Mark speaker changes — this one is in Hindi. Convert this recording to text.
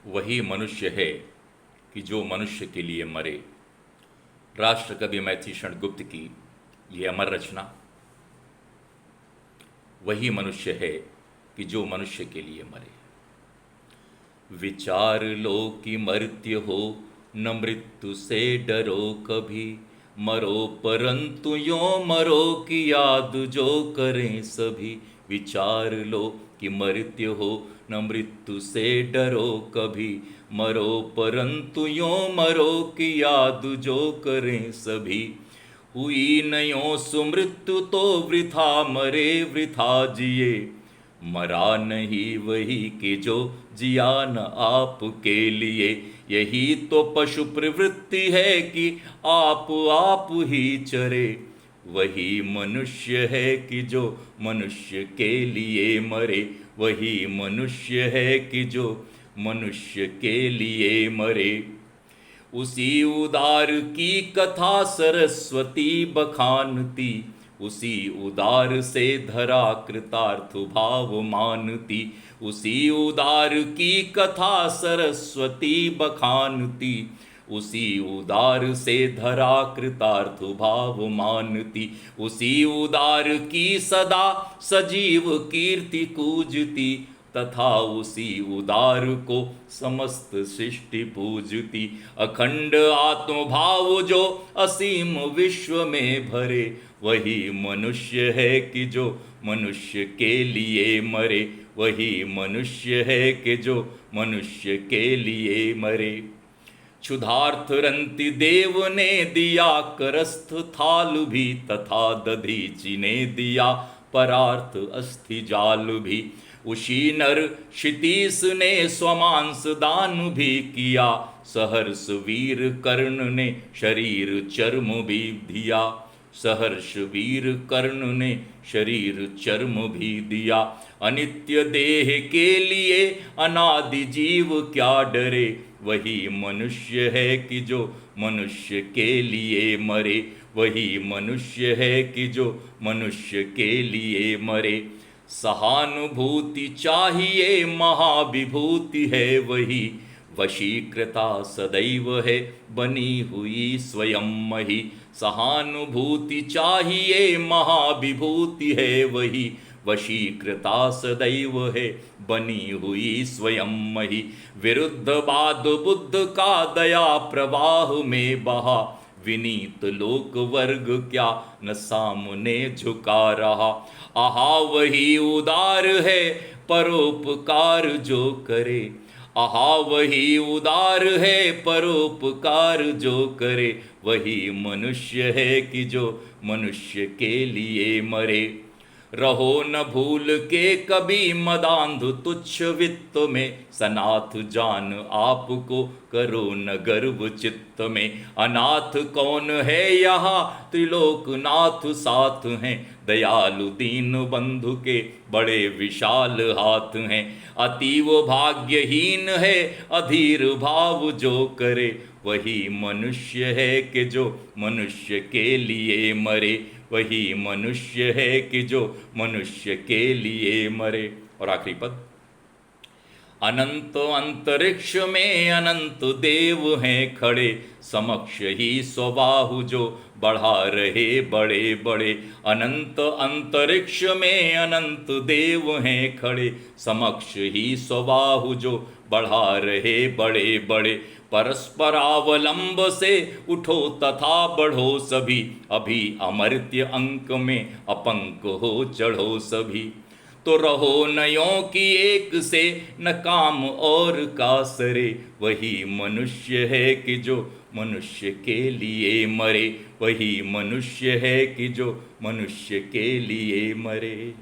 Speaker 1: वही मनुष्य है कि जो मनुष्य के लिए मरे। राष्ट्र कवि मैथिलीशरण गुप्त की ये अमर रचना। वही मनुष्य है कि जो मनुष्य के लिए मरे। विचार लो कि मर्त्य हो, न मृत्यु से डरो कभी। मरो परंतु यों मरो कि याद जो करें सभी। विचार लो कि मर्त्य हो, न मृत्यु से डरो कभी। मरो परंतु यों मरो कि याद जो करें सभी। हुई न यों सुमृत्यु तो वृथा मरे वृथा जिए। मरा नहीं वही कि जो जिया न आपके लिए। यही तो पशु प्रवृत्ति है कि आप ही चरे। वही मनुष्य है कि जो मनुष्य के लिए मरे। वही मनुष्य है कि जो मनुष्य के लिए मरे। उसी उदार की कथा सरस्वती बखानती। उसी उदार से धरा कृतार्थ भाव मानती। उसी उदार की कथा सरस्वती बखानती। उसी उदार से धरा कृतार्थ भाव मानती। उसी उदार की सदा सजीव कीर्ति कूजती। तथा उसी उदार को समस्त सृष्टि पूजती। अखंड आत्मभाव जो असीम विश्व में भरे। वही मनुष्य है कि जो मनुष्य के लिए मरे। वही मनुष्य है कि जो मनुष्य के लिए मरे। क्षुधार्थ रंति देव ने दिया करस्थ थाल भी। तथा दधीचि ने दिया परार्थ अस्थि जाल भी। उसी नर क्षितीश ने स्वमांस दान भी किया। सहर्ष वीर कर्ण ने शरीर चर्म भी दिया। सहर्ष वीर कर्ण ने शरीर चर्म भी दिया। अनित्य देह के लिए अनादि जीव क्या डरे। वही मनुष्य है कि जो मनुष्य के लिए मरे। वही मनुष्य है कि जो मनुष्य के लिए मरे। सहानुभूति चाहिए महाविभूति है वही। वशीकृता सदैव है बनी हुई स्वयं मही। सहानुभूति चाहिए महाविभूति है वही। वशीकृता सदैव है बनी हुई स्वयं मही। विरुद्धवाद बुद्ध का दया प्रवाह में बहा। विनीत लोक वर्ग क्या न सामने झुका रहा। आहा वही उदार है परोपकार जो करे। आहा वही उदार है परोपकार जो करे। वही मनुष्य है कि जो मनुष्य के लिए मरे। रहो न भूल के कभी मदांध तुच्छ वित्त में। सनाथ जान आपको करो न गर्व चित्त में। अनाथ कौन है यहाँ त्रिलोकनाथ साथ हैं। दयालु दीन बंधु के बड़े विशाल हाथ हैं। अतीव भाग्यहीन है अधीर भाव जो करे। वही मनुष्य है कि जो मनुष्य के लिए मरे। वही मनुष्य है कि जो मनुष्य के लिए मरे। और आखिरी पद। अनंत अंतरिक्ष में अनंत देव हैं खड़े। समक्ष ही स्वबाहु जो बढ़ा रहे बड़े बड़े। अनंत अंतरिक्ष में अनंत देव हैं खड़े। समक्ष ही स्वबाहु जो बढ़ा रहे बड़े बड़े। परस्परावलंब से उठो तथा बढ़ो सभी। अभी अमर्त्य अंक में अपंक हो चढ़ो सभी। तो रहो नयों की एक से न काम और का सरे। वही मनुष्य है कि जो मनुष्य के लिए मरे। वही मनुष्य है कि जो मनुष्य के लिए मरे।